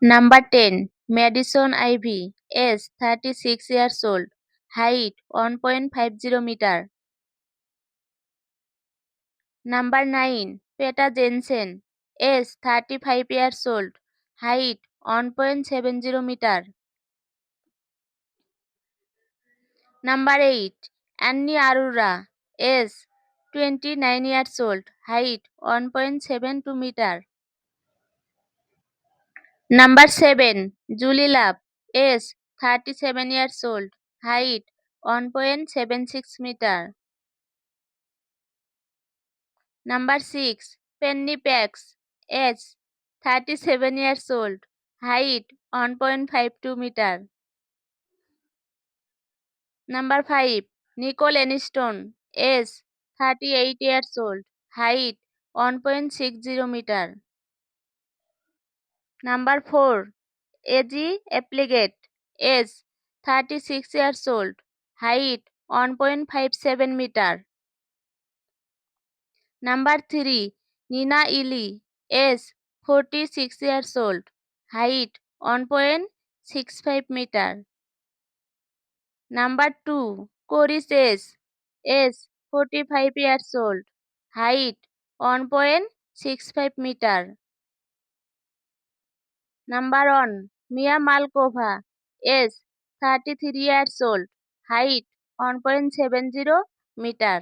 Number 10. Madison Ivy, age 36 years old, height 1.50 meter. Number 9. Peta Jensen, age 35 years old, height 1.70 meter. Number 8. Annie Arora, age 29 years old, height 1.72 meter. Number 7. Julie Love, age 37 years old, height 1.76 meter. Number 6. Penny Pax, age 37 years old, height 1.52 meter. Number 5. Nicole Aniston, age 38 years old, height 1.60 meter. Number 4. A.G. Applegate, age 36 years old, height 1.57 meter. Number 3. Nina Ely, age 46 years old, height 1.65 meter. Number 2. Corey Chase, age 45 years old, height 1.65 meter. Number 1. Mia Malkova, age 33 years old, height 1.70 meter.